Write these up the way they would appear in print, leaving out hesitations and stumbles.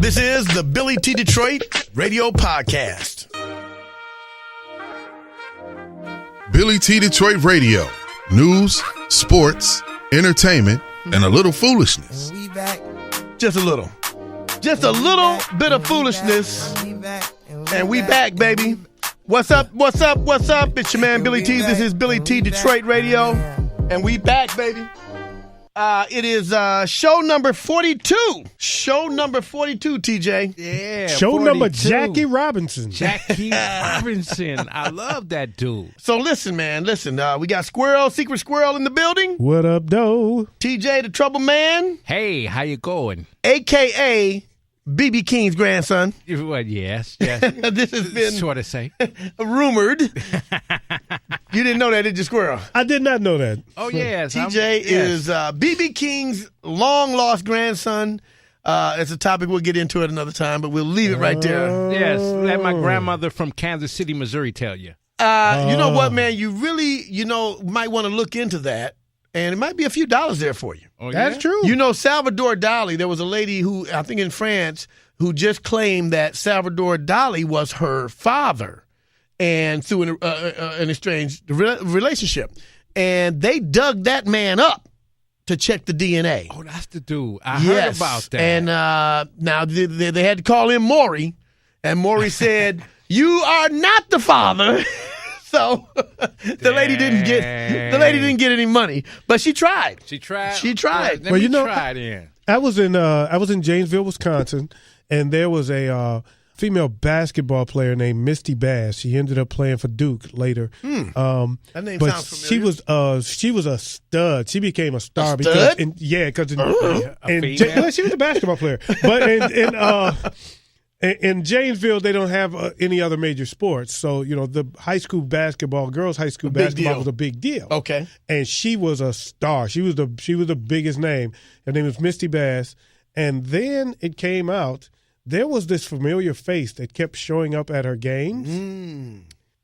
This is the Billy T. Detroit Radio Podcast. Billy T. Detroit Radio. News, sports, entertainment, and a little foolishness. Just a little. Just a little bit of foolishness. And we back, baby. What's up? What's up? What's up? It's your man, Billy T. This is Billy T. Detroit Radio. And we back, baby. It is show number 42. Show number 42, TJ. Yeah. Show 42. number Jackie Robinson. Jackie Robinson. I love that dude. So listen, man. Listen, we got Squirrel, Secret Squirrel in the building. What up, though? TJ, the Trouble Man. Hey, how you going? A.K.A. B.B. King's grandson. Well, yes. This has been sort of say. rumored. You didn't know that, did you, Squirrel? I did not know that. Oh, yes. TJ is B.B. King's long-lost grandson. It's a topic we'll get into at another time, but we'll leave it right there. Yes. Let my grandmother from Kansas City, Missouri tell you. You know what, man? You really, might want to look into that, and it might be a few dollars there for you. Oh, That's yeah? true. You know, Salvador Dali, there was a lady who, I think in France, who just claimed that Salvador Dali was her father, and through an estranged relationship. And they dug that man up to check the DNA. Oh, that's the dude. I heard about that. And now they had to call in Maury, and Maury said, "You are not the father." So the lady didn't get any money, but she tried. She tried. Well, you know, try it in. I was in Janesville, Wisconsin, and there was a female basketball player named Misty Bass. She ended up playing for Duke later. That name but sounds familiar. she was a stud. She became a star A stud? because female? she was a basketball player. But in Janesville, they don't have any other major sports. So, the high school basketball, girls' high school basketball was a big deal. Okay. And she was a star. She was the biggest name. Her name was Misty Bass. And then it came out, there was this familiar face that kept showing up at her games.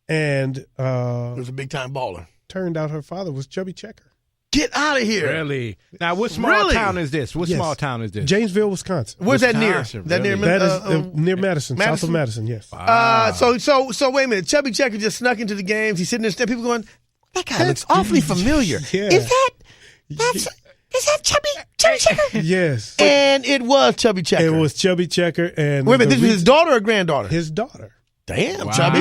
And It was a big-time baller. turned out her father was Chubby Checker. Get out of here. Really? Now, what small town is this? What Yes. small town is this? Janesville, Wisconsin. Where's that near? Wisconsin, That near? really? That is near Madison, south of Madison, yes. So wait a minute. Chubby Checker just snuck into the games. He's sitting there. People going, that guy looks awfully familiar. Yeah. Is that Chubby Checker? Yes. And it was Chubby Checker. It was Chubby Checker. And Wait a minute. This was his daughter or granddaughter? His daughter. Damn, Wow. Chubby.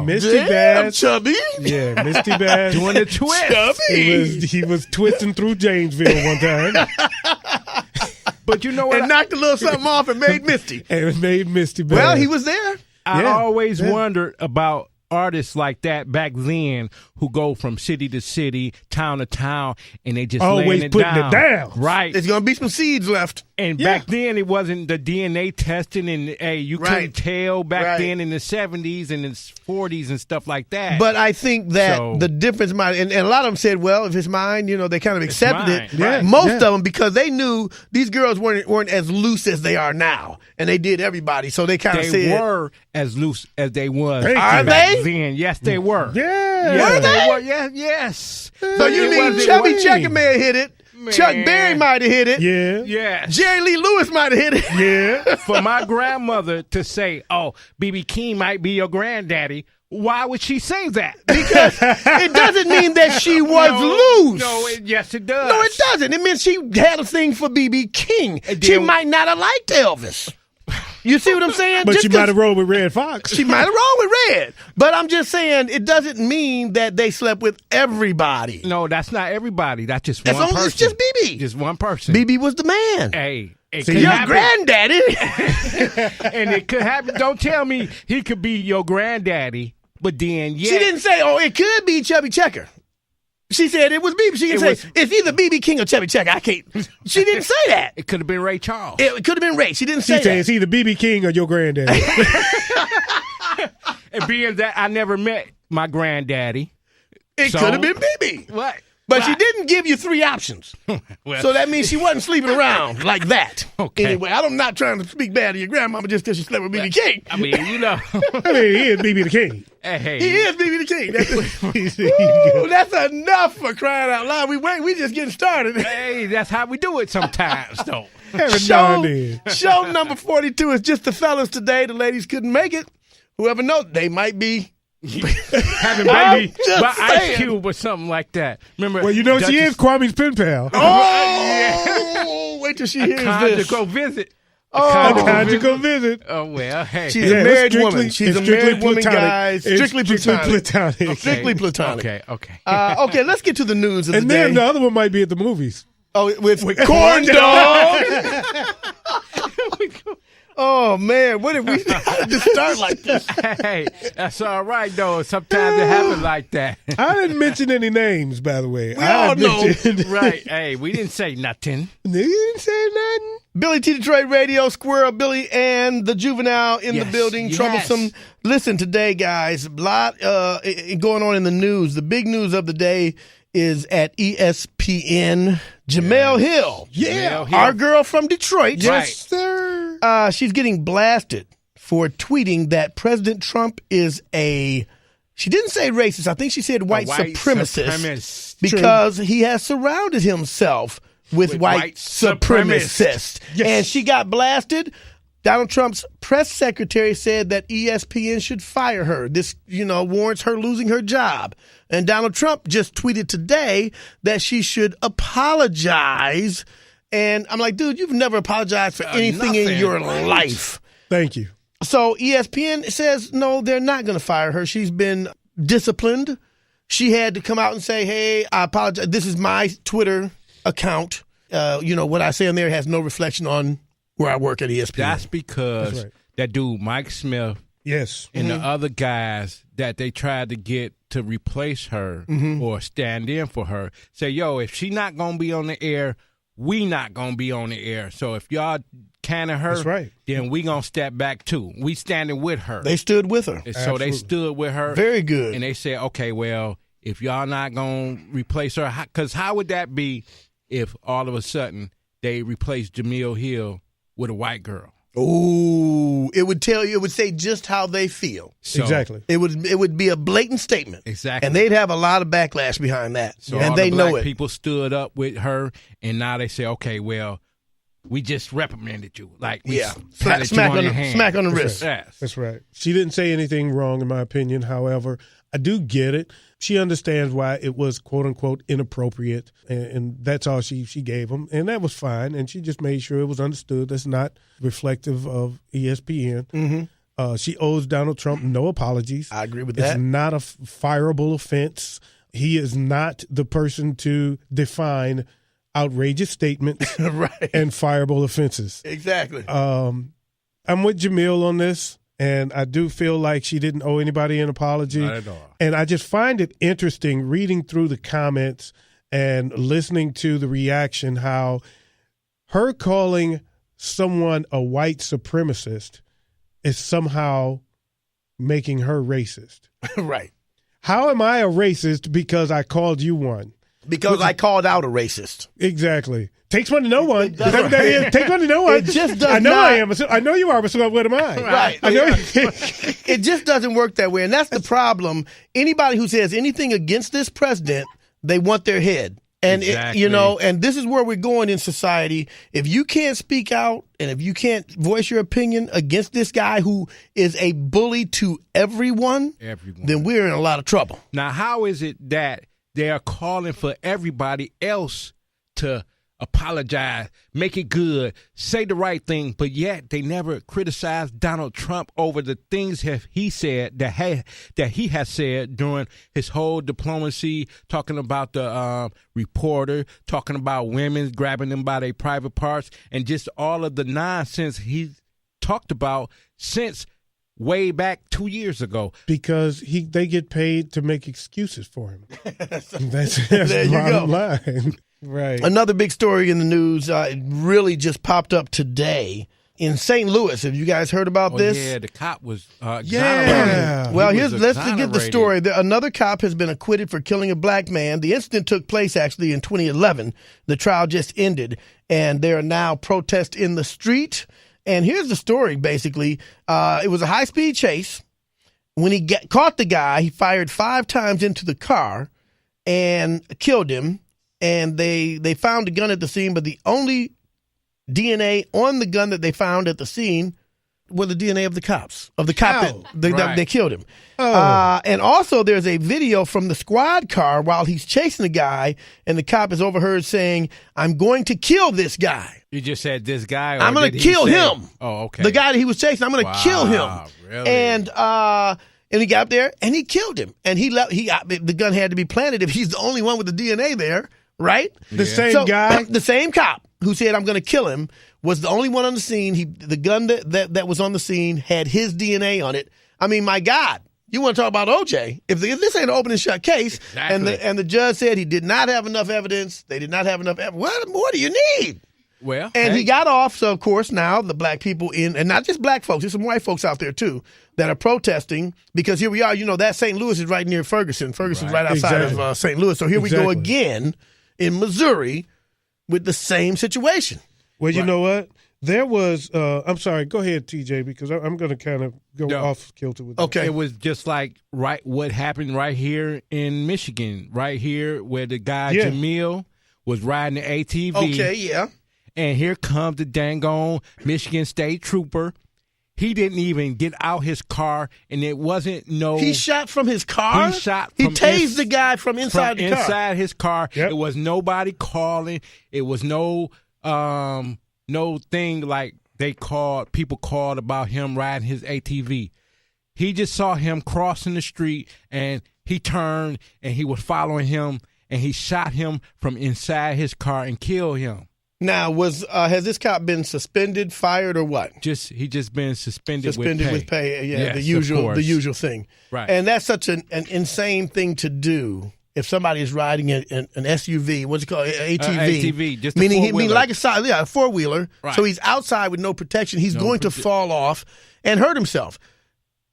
Misty Damn, Bass. Chubby. Yeah, Misty Bass. Doing the twist. Chubby. He was twisting through Janesville one time But you know what? And knocked a little something off and made Misty. and it made Misty Bass. Well, he was there. I Yeah. always Yeah. wondered about artists like that back then who go from city to city, town to town, and they just Always laying it putting down. it down. Right. There's going to be some seeds left. And Yeah. back then, it wasn't the DNA testing, and you Right. couldn't tell back Right. then in the 70s and the 40s and stuff like that. But I think that So- the difference might, and a lot of them said, well, if it's mine, they kind of accepted mine, it. right. Most Yeah. of them, because they knew these girls weren't as loose as they are now, and they did everybody. So they kind of they said, were as loose as they was. Thank Are you. back they? then. Yes, they were. Yeah. Yes, Were they? were. Yes. So you It mean wasn't Chubby Wayne. Checker may have hit it, Man. Chuck Berry might have hit it, Yeah. Yes. Jerry Lee Lewis might have hit it. Yeah. For my grandmother to say, "Oh, B.B. King might be your granddaddy," why would she say that? Because it doesn't mean that she was loose. No, yes, it does. No, it doesn't. It means she had a thing for B.B. King. And She then- might not have liked Elvis. You see what I'm saying? But Just she 'cause- might have rolled with Red Fox. She might have rolled with Red. But I'm just saying, it doesn't mean that they slept with everybody. No, that's not everybody. That's just one person. It's just BB. Just one person. BB was the man. Hey, it See, could Your happen. granddaddy. And it could happen. Don't tell me he could be your granddaddy, but then, yeah. She didn't say, it could be Chubby Checker. She said it was BB. She didn't say, it's either BB King or Chubby Checker. I can't. She didn't say that. It could have been Ray Charles. It could have been Ray. She didn't She say said that. it's either BB King or your granddaddy. And being that I never met my granddaddy. It So- could have been BB. What? But she didn't give you 3 options. Well, So that means she wasn't sleeping around like that. Okay. Anyway, I'm not trying to speak bad of your grandmama just because she slept with B.B. King. I mean, you know. I mean, he is B.B. the King. Hey, He is B.B. the King. That's enough for crying out loud. We just getting started. hey, that's how we do it sometimes, though. Every now and then. Show number 42 is just the fellas today. The ladies couldn't make it. Whoever knows, they might be Having I'm baby just by Ice saying. Cube or something like that. Remember? Well, you know, she is Kwame's pen pal. Oh, wait till she hears this. Conjugal visit. A conjugal visit. Oh, well, hey. She's a married strictly- woman. She's it's a strictly married woman, platonic. guys. It's Strictly platonic. platonic. Strictly platonic. Okay. Okay, let's get to the news of the And day. then the other one might be at the movies. Oh, with corn dog. Oh man, what did we just start like this? Hey, that's all right, though. Sometimes it happens like that. I didn't mention any names, by the way. We all know. Right. Hey, we didn't say nothing. You didn't say nothing. Billy T. Detroit Radio, Squirrel, Billy, and the Juvenile in the Yes, building. yes. Troublesome. Listen today, guys. A lot going on in the news. The big news of the day is at ESPN. Jamele Hill. Jamele Hill. Our girl from Detroit. Right. Sir. She's getting blasted for tweeting that President Trump is she didn't say racist. I think she said white supremacist. Because he has surrounded himself with white supremacists. Yes. And she got blasted. Donald Trump's press secretary said that ESPN should fire her. This, warrants her losing her job. And Donald Trump just tweeted today that she should apologize. And I'm like, dude, you've never apologized for anything in your life. Thank you. So ESPN says, no, they're not going to fire her. She's been disciplined. She had to come out and say, hey, I apologize. This is my Twitter account. What I say on there has no reflection on where I work at ESPN. That's because That's right. that dude, Mike Smith, Yes. and the other guys that they tried to get to replace her or stand in for her say, yo, if she not going to be on the air, we not going to be on the air. So if y'all canning her, That's right. then we going to step back too. We standing with her. They stood with her. And so they Absolutely. stood with her. Very good. And they said, okay, well, if y'all not going to replace her, because how would that be if all of a sudden they replaced Jamele Hill with a white girl? Ooh, it would say just how they feel. So, Exactly. It would be a blatant statement. Exactly. And they'd have a lot of backlash behind that. So and all they the black know it. people stood up with her, and now they say, okay, well, we just reprimanded you. Like, we patted you on your hand. Smack on the wrist. Yes. That's right. She didn't say anything wrong, in my opinion. However, I do get it. She understands why it was, quote unquote, inappropriate. And that's all she gave them. And that was fine. And she just made sure it was understood. That's not reflective of ESPN. Mm-hmm. She owes Donald Trump no apologies. I agree with It's that. not a fireable offense. He is not the person to define outrageous statements Right. and fireable offenses. Exactly. I'm with Jamele on this, and I do feel like she didn't owe anybody an apology. Not at all. And I just find it interesting reading through the comments and listening to the reaction, how her calling someone a white supremacist is somehow making her racist. Right. How am I a racist because I called you one? Because I called out a racist. Exactly. Takes one to know one. does. Is that what that is? Takes one to know one. It just does I know not- I am. I know you are, but so what am I? Right. I know. It just doesn't work that way. And that's the problem. Anybody who says anything against this president, they want their head. And, Exactly. and this is where we're going in society. If you can't speak out and if you can't voice your opinion against this guy who is a bully to everyone, then we're in a lot of trouble. Now, how is it that they are calling for everybody else to apologize, make it good, say the right thing, but yet they never criticize Donald Trump over the things he said that he has said during his whole diplomacy, talking about the reporter, talking about women, grabbing them by their private parts, and just all of the nonsense he's talked about since way back 2 years ago. Because they get paid to make excuses for him. That's There the you bottom go. line. Right. Another big story in the news, it really just popped up today. in St. Louis. Have you guys heard about this? Yeah, the cop was Yeah. Well, let's get the story. Another cop has been acquitted for killing a black man. The incident took place actually in 2011. The trial just ended, and there are now protests in the street. And here's the story, basically. It was a high-speed chase. When he caught the guy, he fired 5 times into the car and killed him. And they found a gun at the scene, but the only DNA on the gun that they found at the scene were the DNA of the cops, of the cop that they killed him. Oh. And also there's a video from the squad car while he's chasing the guy, and the cop is overheard saying, "I'm going to kill this guy." You just said this guy? Or I'm going to kill him. Oh, okay. The guy that he was chasing, I'm going to kill him. Really? And he got up there and he killed him. And the gun had to be planted if he's the only one with the DNA there, right? The same guy? The same cop who said, "I'm going to kill him," was the only one on the scene. The gun that was on the scene had his DNA on it. I mean, my God, you want to talk about OJ? If this ain't an open and shut case, exactly. and the judge said he did not have enough evidence, they did not have enough evidence, what more do you need? Well, and he got off. So, of course, now the black people and not just black folks, there's some white folks out there, too, that are protesting because here we are. You know, that St. Louis is right near Ferguson. Ferguson's right outside of St. Louis. So here we go again in Missouri with the same situation. Well, you know what? There was I'm sorry. Go ahead, TJ, because I'm going to kind of go off kilter with that. Okay. It was just like what happened right here in Michigan, right here where the guy Jamele was riding the ATV. Okay, yeah. And here comes the dang-on Michigan State Trooper. He didn't even get out his car, and it wasn't no... He shot from his car? He tased the guy from inside the car? Inside his car. Yep. It was nobody calling. It was no thing like people called about him riding his ATV. He just saw him crossing the street, and he turned, and he was following him, and he shot him from inside his car and killed him. Now, has this cop been suspended, fired, or what? He just been suspended with pay. Yeah, yes, the usual thing. Right. And that's such an insane thing to do. If somebody is riding an SUV, what's it called, ATV? Just a meaning four-wheeler. like a 4-wheeler. Right. So he's outside with no protection. He's going to fall off and hurt himself.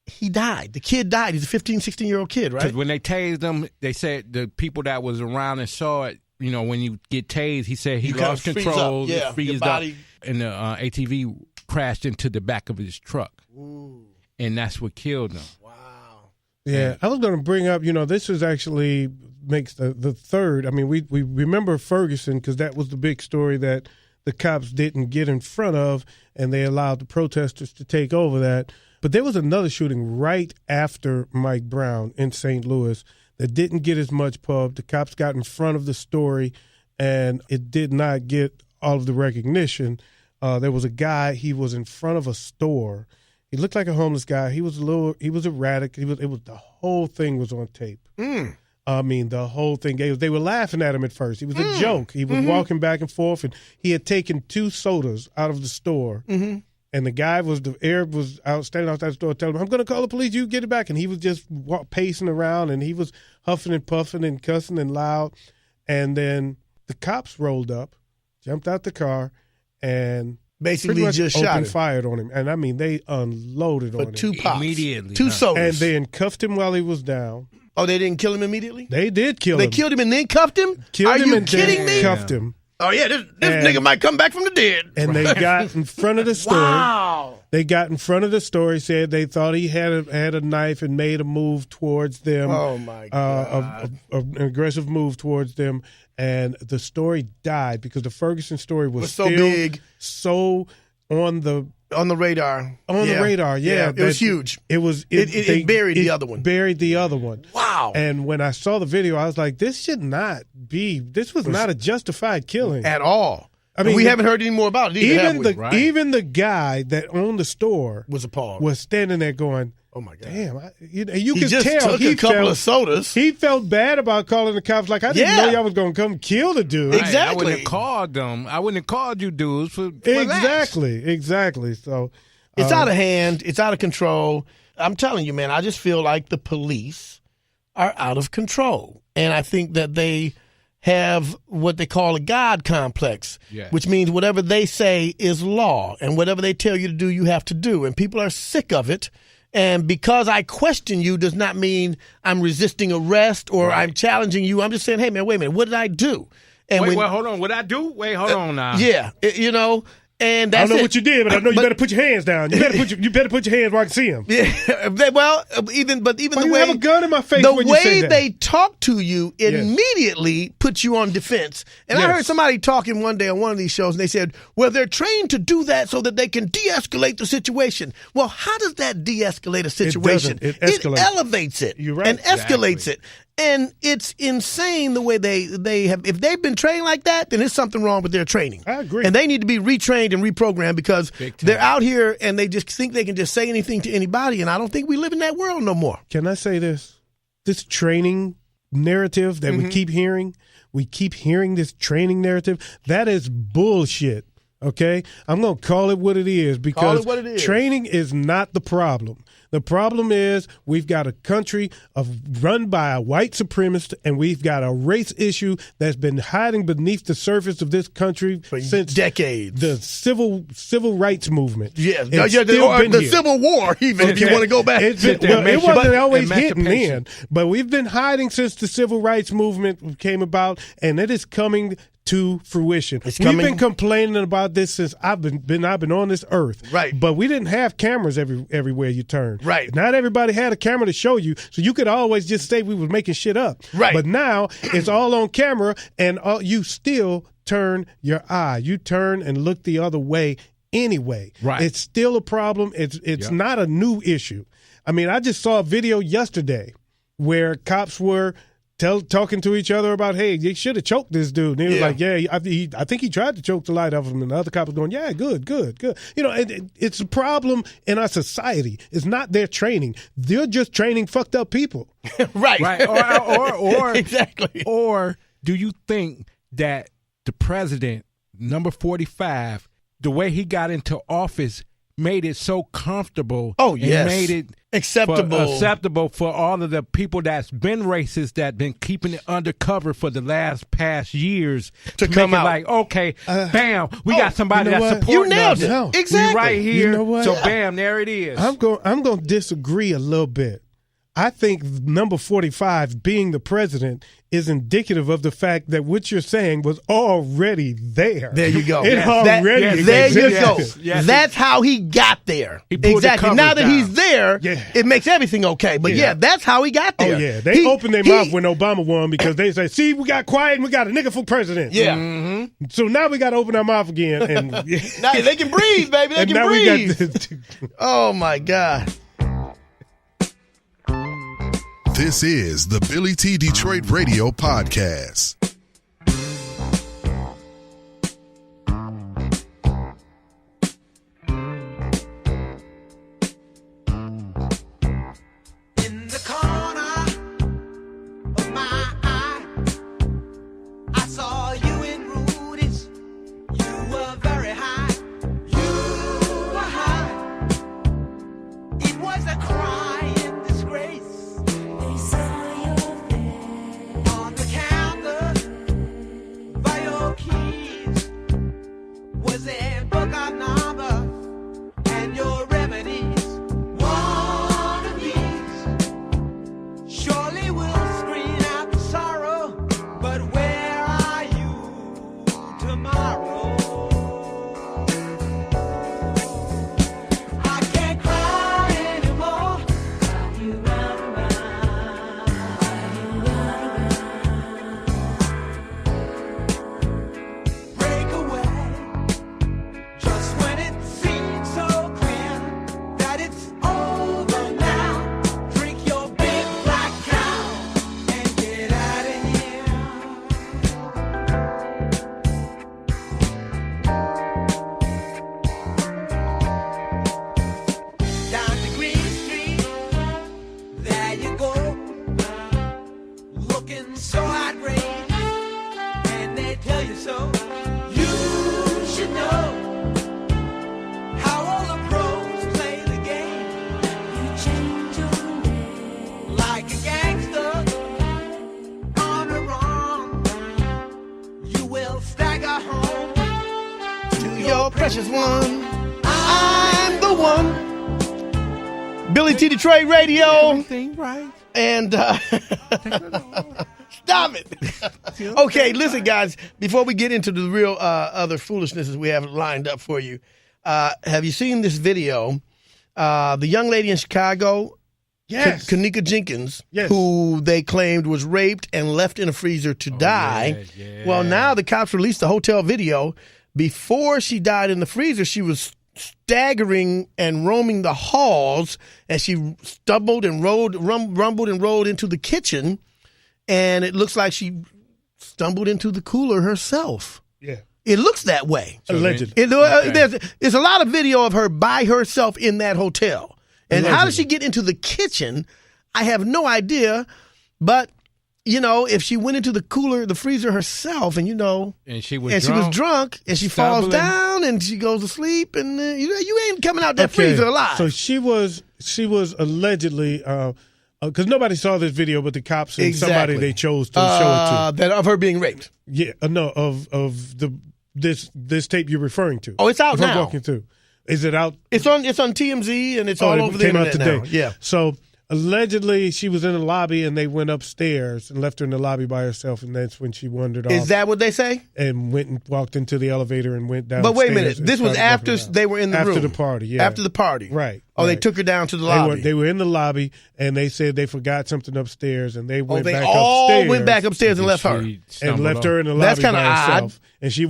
He died. The kid died. He's a 15, 16-year-old kid, right? Because when they tased him, they said the people that was around and saw it. You know, when you get tased, he said he lost control, freezed up, and the ATV crashed into the back of his truck. Ooh. And that's what killed him. Wow. Yeah, I was going to bring up, this is actually makes the third. I mean, we remember Ferguson because that was the big story that the cops didn't get in front of, and they allowed the protesters to take over that. But there was another shooting right after Mike Brown in St. Louis that didn't get as much pub. The cops got in front of the story, and it did not get all of the recognition. There was a guy, he was in front of a store. He looked like a homeless guy. He was erratic. The whole thing was on tape. I mean, the whole thing. They were laughing at him at first. It was a joke. He was walking back and forth, and he had taken 2 sodas out of the store. Mm-hmm. And the guy Arab was standing outside the store telling him, "I'm going to call the police. You get it back." And he was just pacing around, and he was huffing and puffing and cussing and loud. And then the cops rolled up, jumped out the car, and basically just shot him. Fired on him. And, I mean, they unloaded on him. 2 pops. Immediately. 2 sodas. And then cuffed him while he was down. Oh, they didn't kill him immediately? They did kill him. They killed him and then cuffed him? Killed him and kidding me? Cuffed him. Oh, yeah, this nigga might come back from the dead. And they got in front of the store. Wow. They got in front of the store, said they thought he had a knife and made a move towards them. Oh, my God. An aggressive move towards them. And the story died because the Ferguson story was so big. So on the radar. The radar, yeah. It was huge. It buried the other one. Buried the other one. Wow. And when I saw the video, I was like, this was not a justified killing. At all. I mean, we haven't heard any more about it either, even the guy that owned the store was appalled. Was standing there going, "Oh my God, damn!" You could just tell took a couple of sodas. He felt bad about calling the cops. Like, I didn't know y'all was going to come kill the dude. Right. Exactly. I wouldn't have called them. I wouldn't have called you dudes for exactly. So it's out of hand. It's out of control. I'm telling you, man. I just feel like the police are out of control, and I think that they have what they call a God complex, Yes. which means whatever they say is law, and whatever they tell you to do, you have to do. And people are sick of it. And because I question you does not mean I'm resisting arrest or I'm challenging you. I'm just saying, hey, man, wait a minute. What did I do? And Wait, hold on. What I do? Wait, hold on now. Yeah, you know, and I that's don't know it. what you did, but I know you better put your hands down. You better put your hands where I can see them. Yeah, well, even Why the you way have a gun in my face the when you say way that? they talk to you immediately puts you on defense. And I heard somebody talking one day on one of these shows, and they said, well, they're trained to do that so that they can de-escalate the situation. Well, how does that de-escalate a situation? It escalates. It elevates it. You're right. And escalates it. And it's insane the way they have. If they've been trained like that, then there's something wrong with their training. I agree. And they need to be retrained and reprogrammed because they're out here and they just think they can just say anything to anybody. And I don't think we live in that world no more. Can I say this? This training narrative that we keep hearing this training narrative, that is bullshit. Okay? I'm going to call it what it is because training is not the problem. The problem is we've got a country run by a white supremacist, and we've got a race issue that's been hiding beneath the surface of this country since decades. The civil rights movement. Yeah, the Civil War, even if you want to go back. It wasn't always hitting then, but we've been hiding since the civil rights movement came about, and it is coming to fruition. We've been complaining about this since I've been on this earth. Right. But we didn't have cameras everywhere you turn. Right. Not everybody had a camera to show you, so you could always just say we were making shit up. Right. But now it's all on camera, and you still turn your eye. You turn and look the other way anyway. Right. It's still a problem. It's not a new issue. I mean, I just saw a video yesterday where cops were talking to each other about, hey, they should have choked this dude. And he was like, I think he tried to choke the light off him. And the other cop was going, yeah, good. You know, it's a problem in our society. It's not their training. They're just training fucked up people. Right. Or exactly. Or do you think that the president, number 45, the way he got into office made it so comfortable. Oh, yes. And made it acceptable for all of the people that's been racist, that been keeping it undercover for the past years to make come it out like, okay, bam, we got somebody that's supporting you nailed us. it. No. Exactly. We right here. You know what? So bam, there it is. I'm going to disagree a little bit. I think number 45 being the president is indicative of the fact that what you're saying was already there. There you go. It already there you go. Yes. That's how he got there. He pulled the Exactly. covers Now that down. he's there, it makes everything okay. But that's how he got there. Oh, yeah. They opened their mouth when Obama won because they said, see, we got quiet and we got a nigga for president. Yeah. Mm-hmm. So now we got to open our mouth again. And now they can breathe, baby. They can breathe. Oh, my God. This is the Billy T. Detroit Radio Podcast. In the corner of my eye, I saw you in Rudy's. You were very high. You were high. It was a crying disgrace. They saw your face on the counter by your keys. Was a book of numbers and your remedies. One of these surely will screen out the sorrow, but where are you tomorrow? I can't cry anymore. Billy T. Detroit Radio. Everything right. And stop it. Okay, listen, guys. Before we get into the real other foolishnesses we have lined up for you, have you seen this video? The young lady in Chicago, Yes. Keneka Jenkins, Yes. who they claimed was raped and left in a freezer to die. yeah. Well, now the cops released the hotel video. Before she died in the freezer, she was staggering and roaming the halls, and she stumbled and rumbled and rolled into the kitchen, and it looks like she stumbled into the cooler herself. Yeah. It looks that way. Allegedly. There's a lot of video of her by herself in that hotel. And how Allegedly. did she get into the kitchen? I have no idea. But, you know, if she went into the cooler, the freezer herself, and, you know, And she was drunk, and she falls stumbling. down, and she goes to sleep, and you ain't coming out that freezer alive. So she was allegedly, because nobody saw this video, but the cops and somebody Exactly. they chose to show it to. That of her being raped. Yeah, no, of this tape you're referring to. Oh, it's out If I'm now. walking through. Is it out? It's on TMZ, and it's all it over the came out internet today. now. Yeah. So allegedly, she was in the lobby, and they went upstairs and left her in the lobby by herself, and that's when she wandered off. Is that what they say? And went and walked into the elevator and went down. But wait a minute. This was after they were in the room. After the party, yeah. After the party. Right. Oh, they right. took her down to the lobby. They were in the lobby, and they said they forgot something upstairs, and they went they back all upstairs. went back upstairs and left her. And left her in the That's lobby kinda by odd. herself. And she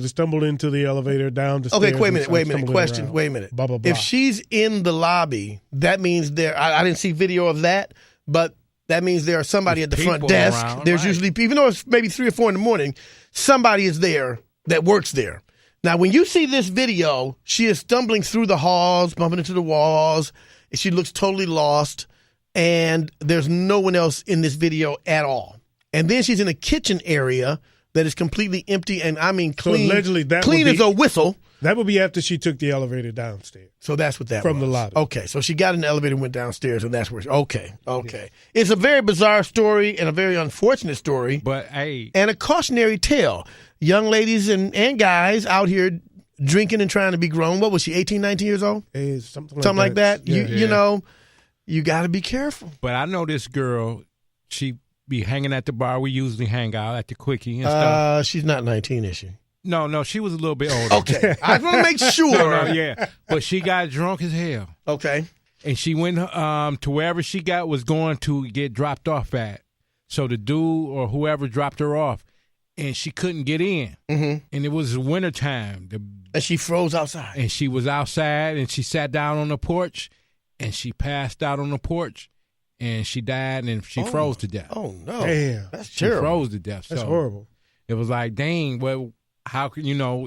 stumbled into the elevator down the stairs. Okay, wait a and minute. started Question. stumbling around. Wait a minute. Blah, blah, blah. If she's in the lobby, that means I didn't see video of that, but that means there are somebody There's at the front people desk. around, There's right. usually, even though it's maybe 3 or 4 in the morning, somebody is there that works there. Now, when you see this video, she is stumbling through the halls, bumping into the walls. She looks totally lost, and there's no one else in this video at all. And then she's in a kitchen area that is completely empty, and I mean clean, allegedly that clean would as be- a whistle. That would be after she took the elevator downstairs. So that's what that From was. the lobby. Okay, so she got in the elevator and went downstairs, and that's where okay. It's a very bizarre story and a very unfortunate story, But hey, and a cautionary tale. Young ladies and guys out here drinking and trying to be grown. What was she, 18, 19 years old? Something Like that. Yeah. You know, you got to be careful. but I know this girl. She be hanging at the bar. We usually hang out at the Quickie and stuff. She's not 19, is she? No, she was a little bit older. Okay, I just want to make sure. No, yeah. But she got drunk as hell. Okay. And she went to wherever she was going to get dropped off at. So the dude or whoever dropped her off, and she couldn't get in. Mm-hmm. And it was wintertime. And she froze outside. And she was outside, and she sat down on the porch, and she passed out on the porch, and she died, and she froze to death. Oh, no. Damn. That's She terrible. froze to death. That's So horrible. It was like, dang, well, how could,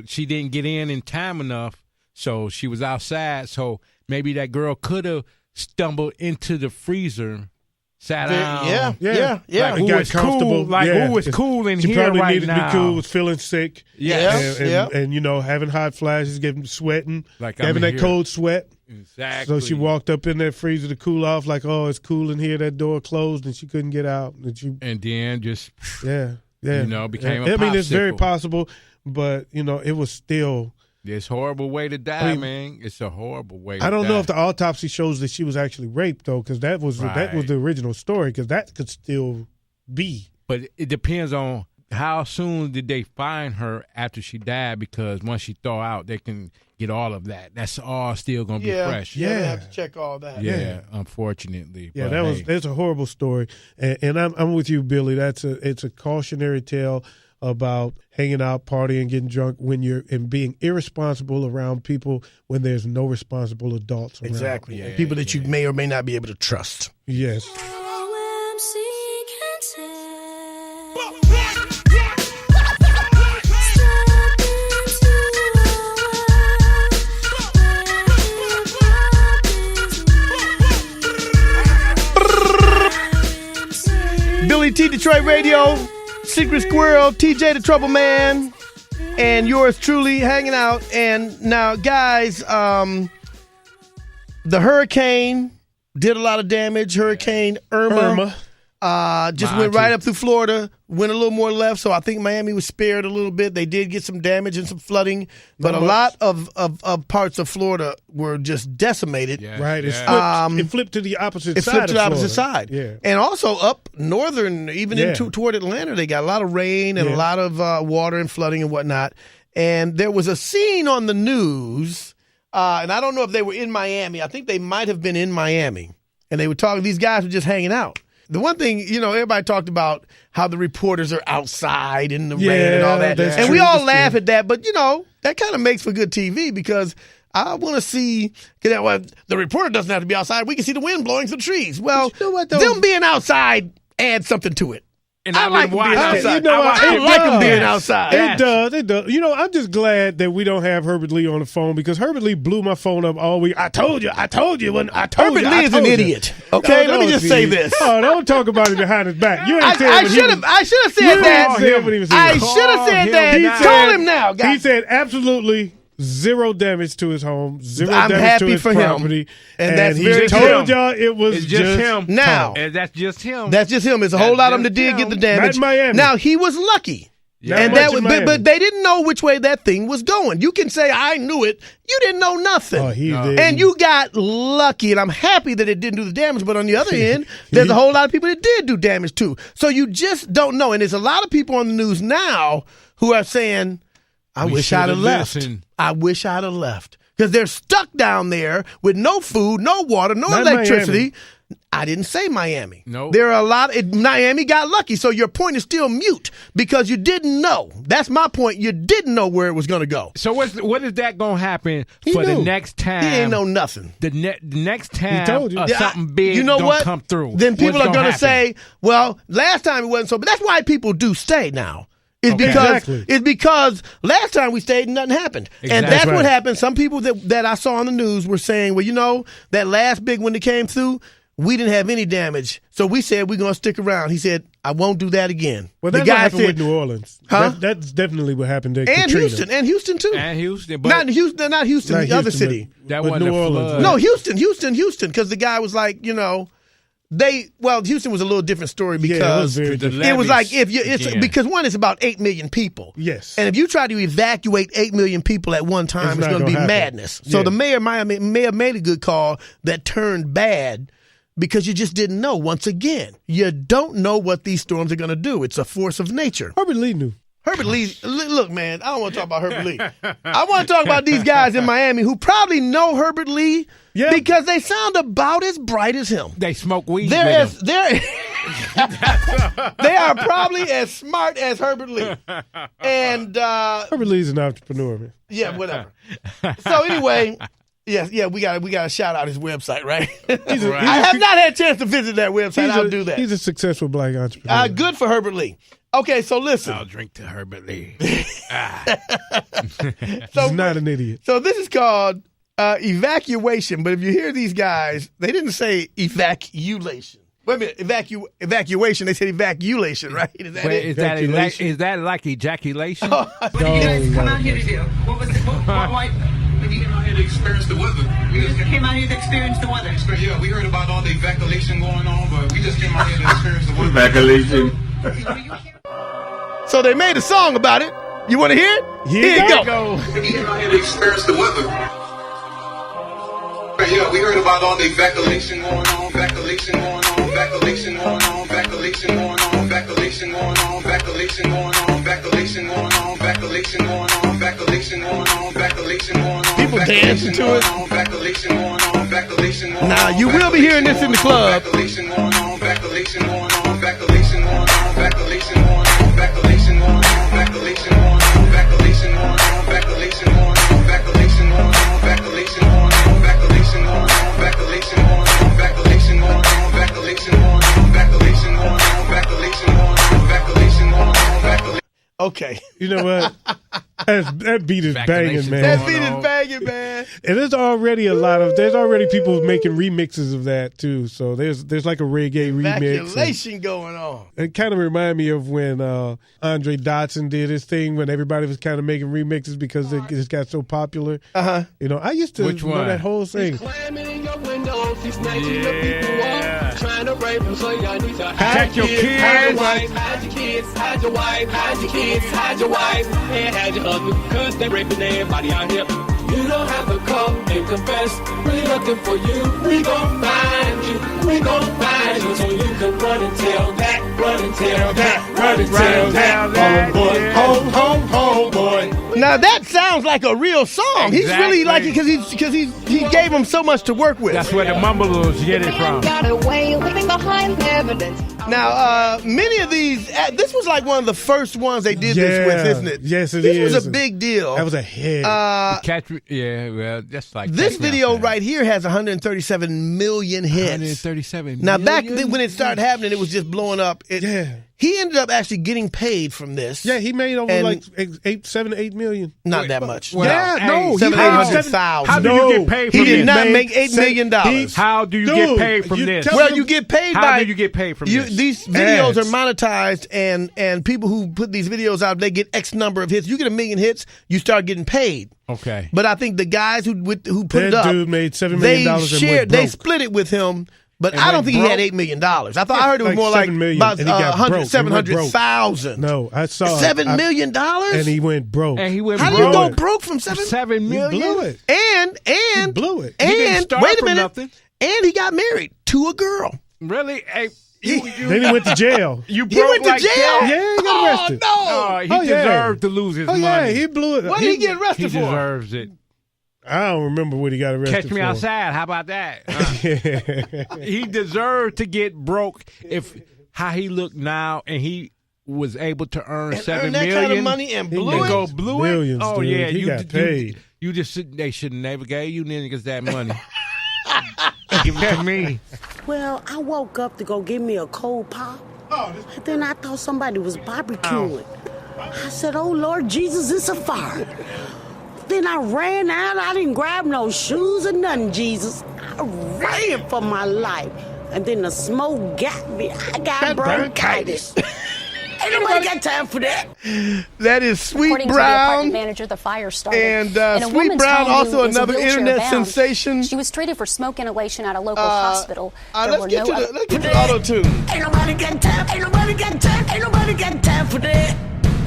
she didn't get in time enough, so she was outside. So maybe that girl could have stumbled into the freezer, sat down. Yeah. Like, who got is comfortable. cool? Like, Yeah. who is cool in She here probably right needed now? to be cool, was feeling sick. Yes. And having hot flashes, getting sweating, Like, I'm having that here. cold sweat. Exactly. So she walked up in that freezer to cool off, like, oh, it's cool in here. That door closed, and she couldn't get out. And then just, Became a I mean, it's very popsicle. possible, but it was still. this horrible way to die, man. It's a horrible way to die. I don't know if the autopsy shows that she was actually raped, though, because that was Right. the original story, because that could still be. But it depends on how soon did they find her after she died, because once she thaw out, they can get all of that. That's all still going to be fresh. Yeah, they Yeah. have to check all that. Yeah, unfortunately. Yeah, But, that's a horrible story, and I'm with you, Billy. It's a cautionary tale about hanging out, partying, getting drunk and being irresponsible around people when there's no responsible adults around. Exactly. And people that you may or may not be able to trust. Yes. OMC can tell. Billy T. Detroit Radio, Secret Squirrel, TJ the Trouble Man, and yours truly hanging out. And now, guys, the hurricane did a lot of damage. Hurricane Irma. Just went right up through Florida, went a little more left, so I think Miami was spared a little bit. They did get some damage and some flooding, but a lot of parts of Florida were just decimated. Yeah. Right. It flipped to the opposite side. It flipped to the opposite Florida. side. Yeah. And also up northern, even toward Atlanta, they got a lot of rain and a lot of water and flooding and whatnot. And there was a scene on the news, and I don't know if they were in Miami. I think they might have been in Miami. And they were talking, these guys were just hanging out. The one thing, everybody talked about how the reporters are outside in the rain and all that. And true, we all laugh at that, but, that kind of makes for good TV because I want to see, the reporter doesn't have to be outside. We can see the wind blowing through the trees. Well, them being outside adds something to it. And I like being outside. I It like them does. being outside. It does. I'm just glad that we don't have Herbert Lee on the phone because Herbert Lee blew my phone up all week. I told you. Herbert Lee is an idiot. Okay, let me just say this. Oh, don't talk about it behind his back. You ain't I should have said that. I should have said that. Told him now, guys. He said absolutely zero damage to his home, zero I'm damage happy to his for property. him. And that's he very told true. y'all it was It's just him. Now. And that's just him. That's just him. It's a whole lot of them that did get the damage. Not in Miami. Now, he was lucky. And that was, but they didn't know which way that thing was going. You can say, I knew it. You didn't know nothing. Oh, he did. And you got lucky, and I'm happy that it didn't do the damage. But on the other end, there's a whole lot of people that did do damage too. So you just don't know. And there's a lot of people on the news now who are saying, I wish I'd have left. I wish I'd have left. Because they're stuck down there with no food, no water, no electricity. I didn't say Miami. No. There are a lot. Miami got lucky. So your point is still mute because you didn't know. That's my point. You didn't know where it was going to go. So what is that going to happen for the next time? He ain't know nothing. The next time told you. something big gonna come through. Then people are going to say, well, last time it wasn't so. But that's why people do stay now. It's because last time we stayed and nothing happened. Exactly. And that's what happened. Some people that I saw on the news were saying, well, that last big one that came through, we didn't have any damage. So we said we're going to stick around. He said, I won't do that again. Well, that's the guy what happened said, with New Orleans. Huh? That's definitely what happened there. And Houston too. And Houston. But Not Houston, the other city. That but wasn't New a Orleans. flood. No, Houston, because the guy was like, Houston was a little different story because it was very different. it was like because one, it's about 8 million people. Yes. And if you try to evacuate 8 million people at one time, it's going to be madness. So the mayor may have made a good call that turned bad because you just didn't know. Once again, you don't know what these storms are going to do. It's a force of nature. Herbert Lee knew. Herbert Lee, look, man, I don't want to talk about Herbert Lee. I want to talk about these guys in Miami who probably know Herbert Lee because they sound about as bright as him. They smoke weed. They are probably as smart as HerbertLee. And Herbert Lee's an entrepreneur, man. yeah, whatever. So anyway, we got to shout out his website, right? I have not had a chance to visit that website. I'll do that. He's a successful black entrepreneur. Good for Herbert Lee. Okay, so listen. I'll drink to Herbert Lee. He's not an idiot. So this is called evacuation, but if you hear these guys, they didn't say evacuation. Wait a minute, evacuation. They said evacuation, right? Is that it? Is that like ejaculation? What did you guys come out here to do? What was it? Why? We came out here to experience the weather. You just came out here to experience the weather. Yeah, we heard about all the evacuation going on, but we just came out here to experience the weather. Evacuation. So they made a song about it. You want to hear it? Here you go. We came out here to experience the weather. Yeah, we heard about all the evacuation going on, evacuation going on, evacuation going on, evacuation going on, evacuation going on, evacuation going on, evacuation going on, evacuation going on, evacuation going on, evacuation going on. People dancing to it. Evacuation going on, evacuation going on. Now you will be hearing this in the club. Evacuation going on, evacuation going on, evacuation going on, evacuation going on, evacuation going on, evacuation going on, evacuation going on, evacuation going on, evacuation going on, evacuation going on, evacuation going on, evacuation going on, evacuation going on, evacuation going on, evacuation going on, evacuation going on, evacuation going on, evacuation. Okay. You know what? That beat is banging, man. That beat is banging, man. And there's already people making remixes of that too. So there's like a reggae remix. Evacuation going on. It kind of reminded me of when Andre Dotson did his thing when everybody was kind of making remixes because it just got so popular. Uh-huh. I used to Which know one? that whole thing. windows, he's snatching the people up, trying to rape them, so y'all need to Check your kids. hide your wife, hide your kids, hide your wife, hide your kids, hide your wife, and hide your husband, cause they raping everybody out here. You don't have to come and confess, we're looking for you, we gon' find you, we gon' find you, so you can run and tell that, run and tell that, run and tell that, homeboy, home, homeboy. Now that sounds like a real song. He's really like it because he gave him so much to work with. That's where the mumbles get it from. Got away living behind evidence. Now, many of these, this was like one of the first ones they did this with, isn't it? Yes, it this is. was a big deal. That was a hit. Well, that's like this video right here has 137 million hits. 137 Now, million? back then when it started happening, it was just blowing up. He ended up actually getting paid from this. Yeah, he made over like 7 to 8 million. Not that much. Well, no, hey, 700,000. How do you get paid from He did this? not make $8 million. How do you get paid from this? Well, you get paid by. How do you get paid from this? These videos are monetized, and people who put these videos out, they get X number of hits. You get 1 million hits, you start getting paid. Okay. But I think the guys who put it That up, dude made $7 million and went they broke. split it with him. But And I don't went think he broke? had $8 million. I thought I heard it was more like 7 million, about and he got broke. He went 700,000. No, I saw $7 million? and he went broke. And he went How do broke. you go broke from 7 $7 million? He blew it. And He blew it. He didn't and start wait a from minute. nothing. And he got married to a girl. Really? Hey, Then he went to jail. you He broke went to like jail? that? Yeah, he got arrested. Oh no! He Oh, yeah. deserved to lose his money. Yeah, he blew it. What did he get arrested He for? deserves it. I don't remember what he got arrested Catch me for. outside. How about that? He deserved to get broke if how he looked now, and he was able to earn And $7 earn that million kind of money and blew and it? go blew Millions, it. Oh dude. yeah, He got paid. You just they should never gave you niggas that money. Give it to me. Well, I woke up to go get me a cold pop. And then I thought somebody was barbecuing. I said, oh, Lord Jesus, it's a fire. Then I ran out. I didn't grab no shoes or nothing, Jesus. I ran for my life. And then the smoke got me. I got bronchitis. Ain't nobody got time for that. That is Sweet According to the Brown. apartment manager, the fire started. And a Sweet woman's Brown, home also who is another internet wheelchair-bound. sensation. She was treated for smoke inhalation at a local hospital. There Let's were get no to other- the auto-tune. Ain't nobody got time. Ain't nobody got time. Ain't nobody got time for that.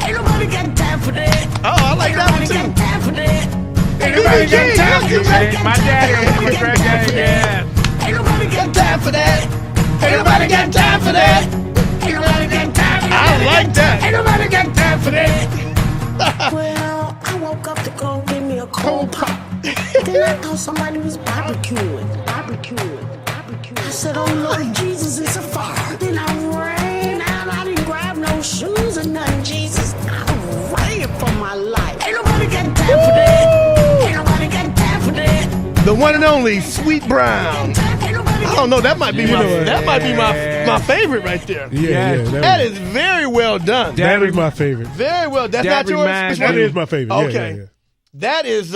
Ain't nobody got time for that. Oh, I like that one Ain't too. nobody got time for that. Ain't nobody got time for that. My daddy was a great guy. Yeah. Ain't nobody got Time for that. Ain't nobody got time for that. Ain't nobody got time for that. I like that. Ain't nobody got time for that. Well, I woke up to go get me a cold pop. Then I thought somebody was barbecuing. I said, oh Lord Jesus, it's a fire. Then I ran out. I didn't grab no shoes or nothing, Jesus. I ran for my life. Ain't nobody got time for that. Ain't nobody got time for that. The one and only Sweet Brown. I don't know. That might be my favorite right there. Yeah, That is very well done. that is my favorite. Very well. That's That not yours. reminds Which one? That is my favorite. Okay. Yeah. That is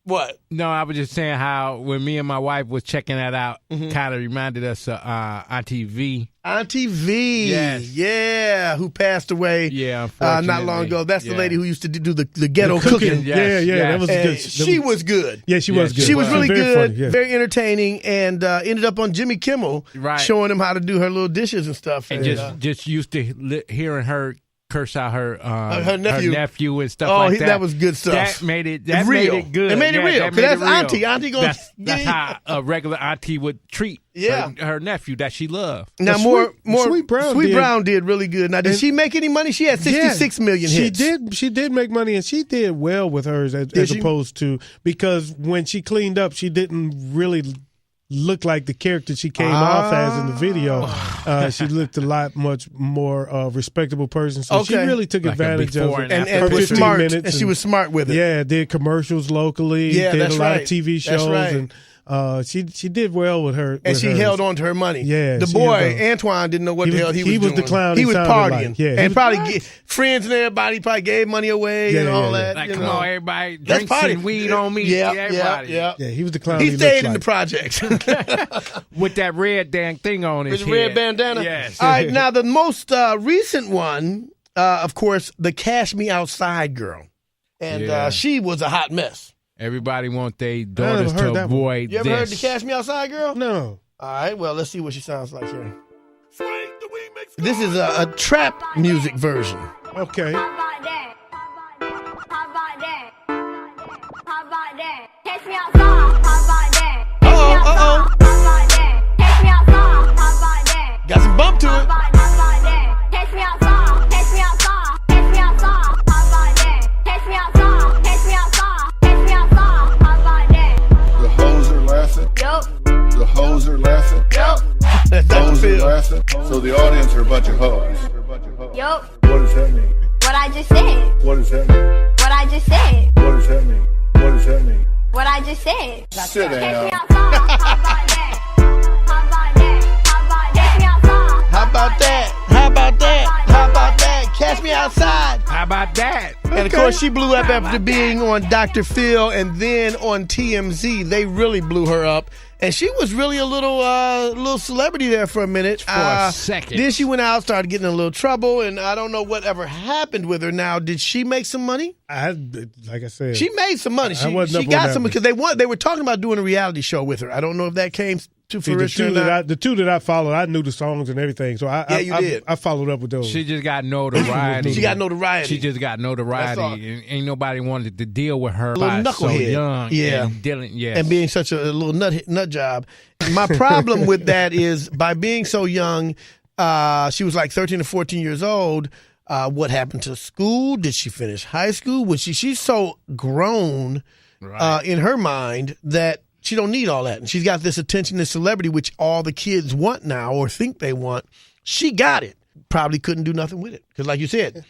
what? No, I was just saying how when me and my wife was checking that out, kind of reminded us of Auntie V. Auntie V. Yes. Yeah, who passed away Yeah, not long ago. That's the Yeah. lady who used to do the ghetto The cooking. Yes, Yeah, yes. that was And good. she was good. Yeah, she was good. She was really very good, funny, yeah. very entertaining, and ended up on Jimmy Kimmel, Right. showing him how to do her little dishes and stuff. And just used to hearing her curse out her nephew. and stuff Oh, like that. that was good stuff. That made it Real. made it good. It made it real, that 'cause made that's it real. auntie. Auntie gonna that's get in. how a regular auntie would treat her nephew that she loved. Now Well, more Sweet Brown did really good. Now did she make any money? She had 66 million hits. She did make money, and she did well with hers as she? opposed to, because when she cleaned up, she didn't really look like the character she came off as in the video. She looked much more respectable person. So she really took Like a advantage of before it. and and after was 15 smart, minutes and she was smart with it. Yeah, did commercials locally. Yeah, did that's a lot right. of TV That's shows, right. and she did well with her. And with she hers. held on to her money. Yeah, the she boy held on. Antoine didn't know what the hell he was he was doing. the clown He he was sounded partying, like. Yeah, he and was- probably friends and everybody probably gave money away and all that. Like, you come know. on, everybody, Let's drinks party. and weed on me. Yeah, everybody. yeah. Yeah, he was the clown. He looked stayed in like. the projects. With that red dang thing on his With the red head. bandana. Yes. All right, now the most recent one, of course, the Cash Me Outside girl. And Yeah. she was a hot mess. Everybody want their daughters to avoid You ever heard the this. Cash Me Outside girl? No. All right, well, let's see what she sounds like here. This is a trap music version. Okay. How about that? How about that? How about that? Catch me outside. How about that? Uh-oh. How about that? Catch me outside. How about that? Got some bump to How it. about that? Catch me outside. Catch me outside. Catch me outside. How about that? Catch me outside. Catch me outside. Catch me outside. How about that? The hoes are laughing. Yup. The hoes are laughing. Yup. That's Dr. Hoes are Phil. laughing. So the audience are a bunch of hoes. Yup. What does that mean? What I just said. What does that mean? What I just said. What does that mean? What does that mean? What I just said. Sit Catch me down. outside. How about that? How about that? How about that? Catch me outside. How about that? How about that? How about that? Catch me outside. How about that? And of course, she blew up after being on Dr. Phil and then on TMZ. They really blew her up. And she was really a little celebrity there for a minute. For a second. Then she went out, started getting in a little trouble, and I don't know whatever happened with her. Now, did she make some money? Like I said, She made some money. I wasn't She up on got that some one. because they were talking about doing a reality show with her. I don't know if that came to See, the fruition. two that I followed, I knew the songs and everything. So Yeah, you did. I followed up with those. She just got notoriety. She got notoriety. She just got notoriety. That's all. And ain't nobody wanted to deal with her. A little by so knucklehead. young. Yeah. And dealing, yes. And being such a little nut job. My problem with that is by being so young, she was like 13 or 14 years old. What happened to school? Did she finish high school? Was she's so grown in her mind that she don't need all that. And she's got this attention, this celebrity, which all the kids want now or think they want. She got it. Probably couldn't do nothing with it. Because like you said,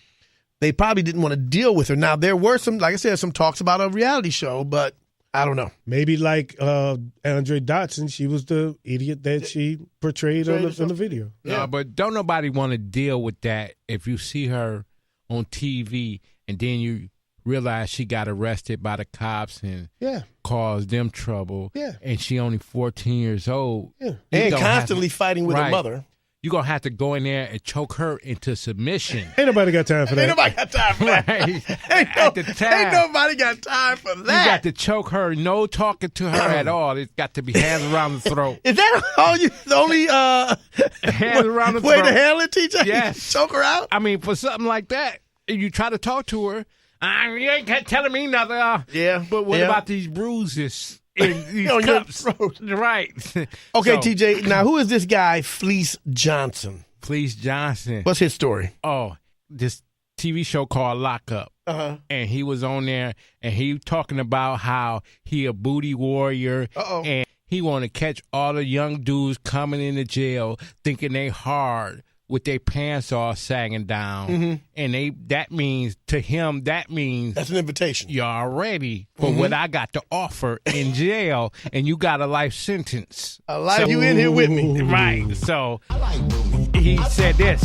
they probably didn't want to deal with her. Now, there were some, like I said, some talks about a reality show, but I don't know. Maybe like Andre Dotson, she was the idiot that she portrayed in the video. Yeah, but don't nobody want to deal with that if you see her on TV and then you realize she got arrested by the cops and caused them trouble. Yeah. And she only 14 years old. Yeah. And constantly fighting with her Right. mother. You're going to have to go in there and choke her into submission. Ain't nobody got time for that. Ain't nobody got time for that. Right. Ain't nobody got time for that. You got to choke her. No talking to her at all. It's got to be hands around the throat. Is that the only Hands around the way throat. to handle it, TJ? Yes. Choke her out? I mean, for something like that, you try to talk to her. You ain't telling me nothing. Yeah. But what Yeah. about these bruises in these On your cups? throat. Right. Okay, So, TJ. Now, who is this guy, Fleece Johnson? Fleece Johnson. What's his story? Oh, this TV show called Lockup. Uh-huh. And he was on there, and he talking about how he a booty warrior. Uh-oh. And he want to catch all the young dudes coming into jail thinking they hard with their pants all sagging down. Mm-hmm. And that means, to him, that's an invitation. You're ready for what I got to offer in jail, and you got a life sentence. I like you in here with me. Right. So he said this.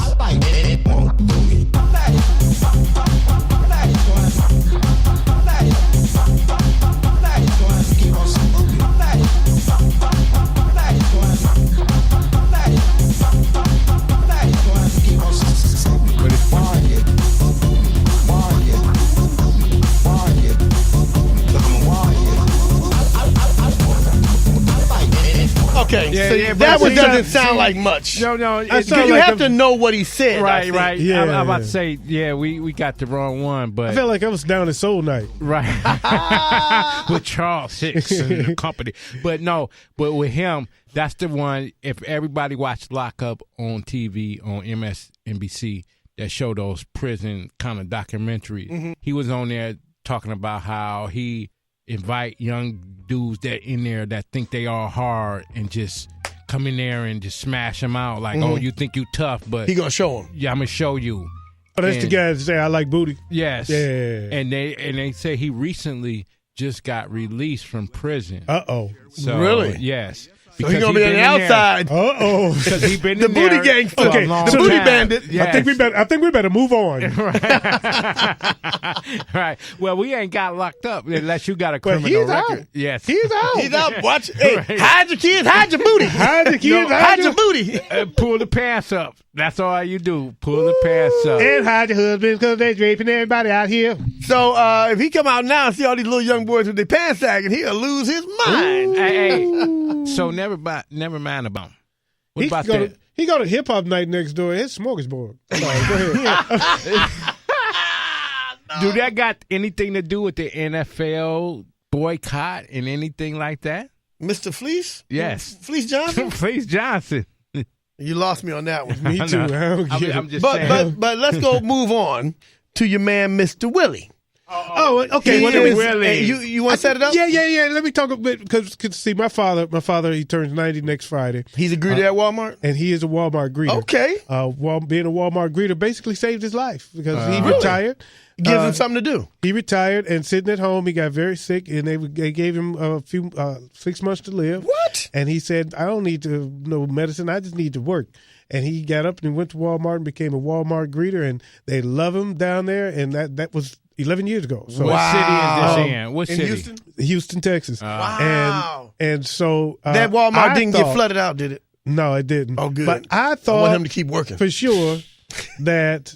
Okay, Yeah, so yeah, that but one see, doesn't see, sound like much. No. Because you have to know what he said. I Right, think. right. Yeah. I'm about to say, we got the wrong one, but I felt like I was down at Soul Night. right with Charles Hicks and the company. But with him, that's the one. If everybody watched Lockup on TV on MSNBC, that show those prison kind of documentaries, he was on there talking about how he invite young dudes that in there that think they are hard and just come in there and just smash them out like, oh, you think you tough, but He gonna show him. yeah, I'm gonna show you. Oh, that's the And- guy that say I like booty. Yes. Yeah. And they say he recently just got released from prison. Uh-oh. So, Really? Yes. So he's gonna be on the outside. Because he's been the in booty there gangster, for a okay, long the booty time. bandit. Yes. I think we better move on. Right. Well, we ain't got locked up unless you got a But criminal he's record. out. Yes. He's out. He's out. Watch. Hey, Right. hide your kids. Hide your booty. Hide your kids. Hide your booty. Pull the pants up. That's all you do. Pull the pants up. And hide your husbands because they draping everybody out here. So if he come out now and see all these little young boys with their pants sagging, he'll lose his mind. Hey. So never mind about him. What about that? He go to hip hop night next door. It's smorgasbord. Sorry, go ahead. Do that got anything to do with the NFL boycott and anything like that? Mr. Fleece? Yes. Fleece Johnson? Fleece Johnson. You lost me on that one. Me too. I'm just saying. But let's go move on to your man, Mr. Willie. Oh, okay. He Well, is- Willie. hey, you want to set it up? Yeah. Let me talk a bit because see, my father, he turns 90 next Friday. He's a greeter at Walmart? And he is a Walmart greeter. Okay. Being a Walmart greeter basically saved his life because he retired. Gives him something to do. He retired and sitting at home, he got very sick, and they gave him a few 6 months to live. What? And he said, I don't need no medicine. I just need to work. And he got up and went to Walmart and became a Walmart greeter, and they love him down there. And that was 11 years ago. So What city is this in? What In city? Houston? Houston, Texas. Wow. And so That Walmart I didn't thought- get flooded out, did it? No, it didn't. Oh, good. But I I thought want him to keep working. for sure that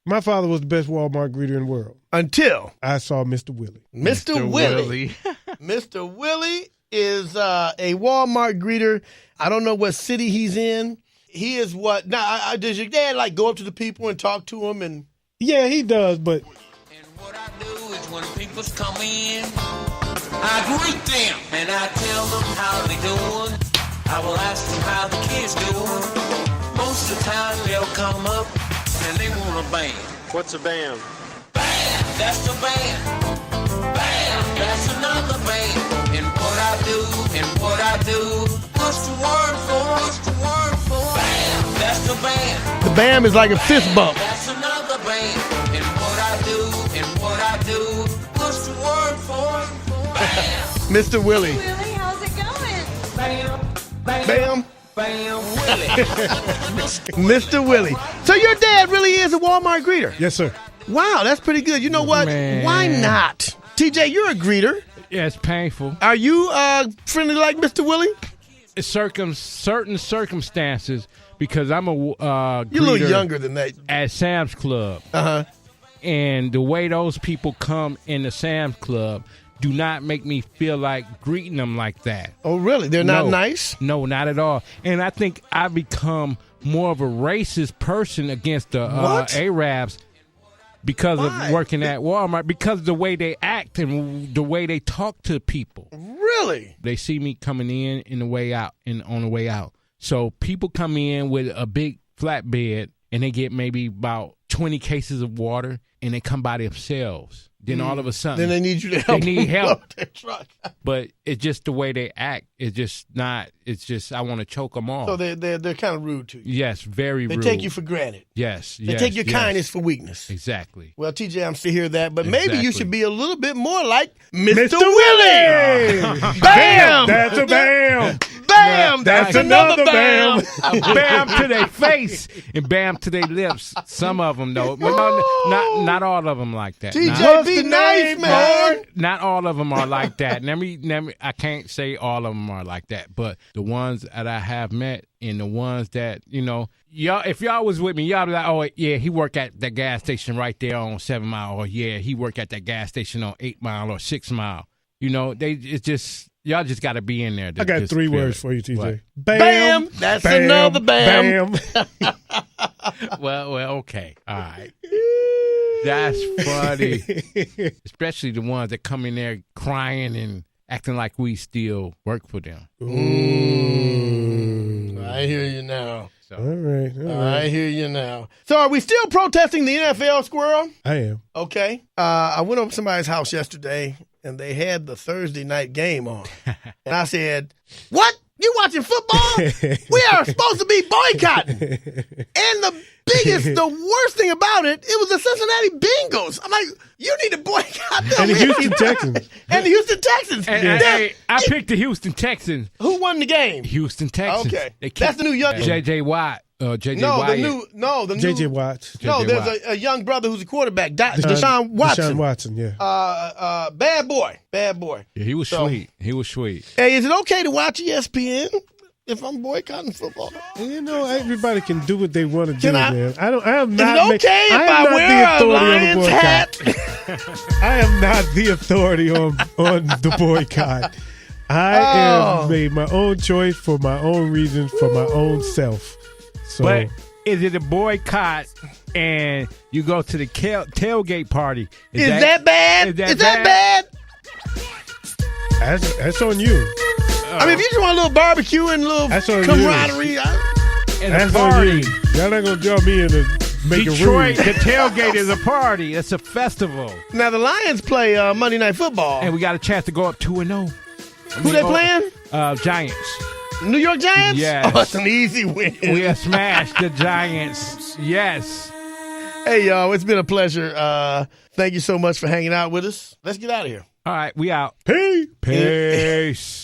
my father was the best Walmart greeter in the world. Until I saw Mr. Willie. Mr. Willie. Mr. Willie is a Walmart greeter. I don't know what city he's in. He is what? Now, does your dad like go up to the people and talk to them? And Yeah, he does, but And what I do is when people come in, I greet them and I tell them how they doing. I will ask them how the kids doing. Most of the time they'll come up and they want a band. What's a band? Bam, that's the band. Bam, that's another band. And what I do, what's the word for? Bam, that's the band. the BAM is like a fist bump. That's another band. And what I do, what's the word for? Bam. Mr. Willie. Willie, how's it going? Bam, bam, Bam. bam, Willie. Mr. Willie. So your dad really is a Walmart greeter? yes, sir. Wow, that's pretty good. You know what? Man. Why not? TJ, you're a greeter. Yeah, it's painful. Are you friendly like Mr. Willie? Certain circumstances, because I'm a You're a greeter little younger than that. at Sam's Club. Uh-huh. And the way those people come in the Sam's Club do not make me feel like greeting them like that. Oh, really? They're not No. nice? No, not at all. And I think I become more of a racist person against the What? Arabs because Why? of working at Walmart, because of the way they act and the way they talk to people. Really? They see me coming in the way out, and on the way out. So people come in with a big flatbed and they get maybe about 20 cases of water and they come by themselves. Then all of a sudden, Then they need you to help. They need them help. load their truck. But it's just the way they act. It's just not. It's just I want to choke them off. So they're kind of rude to you. Yes, very They rude. take you for granted. Yes, They yes, take your yes. kindness for weakness. Exactly. Well, TJ, I'm still hear that, but maybe you Exactly. should be a little bit more like Mr. Willie! Bam! That's a bam! Bam! That's another bam! Bam to their face and bam to their lips. Some of them though, but not all of them like that. TJ, be nice, man. Not all of them are like that. Let me. I can't say all of them are like that, but the ones that I have met and the ones that y'all, if y'all was with me, y'all be like, oh yeah, he worked at that gas station right there on 7 Mile, or yeah, he worked at that gas station on 8 Mile or 6 Mile. It's just y'all just got to be in there. I got 3 words for you, TJ. What? Bam! That's another bam. Well, okay, all right. That's funny. Especially the ones that come in there crying and acting like we still work for them. I hear you now. So, All right. I hear you now. So are we still protesting the NFL, Squirrel? I am. Okay. I went over to somebody's house yesterday, and they had the Thursday night game on. And I said, what? You watching football? We are supposed to be boycotting. And the worst thing about it was the Cincinnati Bengals. I'm like, you need to boycott them. And the Houston Texans. And the Houston Texans. Hey, I picked the Houston Texans. Who won the game? Houston Texans. Okay. That's the new young J.J. Watt. J.J. Watt. J.J. Watt. No, there's a young brother who's a quarterback, Deshaun Watson. Deshaun Watson, yeah. Bad boy. Yeah, he was sweet. He was sweet. Hey, is it okay to watch ESPN if I'm boycotting football? You know, everybody can do what they want to do, Can I- man. I am not. Is it okay if I wear a Lions hat? I am not the authority on the boycott. I have made my own choice for my own reasons, for my own self. So, But is it a boycott and you go to the tailgate party? Is that bad? Is that bad? That's on you. I mean, if you just want a little barbecue and a little That's on camaraderie. That's on party. you. Y'all not gonna draw me in to make Detroit, a the rule. tailgate is a party. It's a festival. Now, the Lions play Monday Night Football. And we got a chance to go up 2-0. Who they playing? Giants. New York Giants? Yes. Oh, it's an easy win. We have smashed the Giants. Yes. Hey, y'all, it's been a pleasure. Thank you so much for hanging out with us. Let's get out of here. All right, we out. Peace. Peace.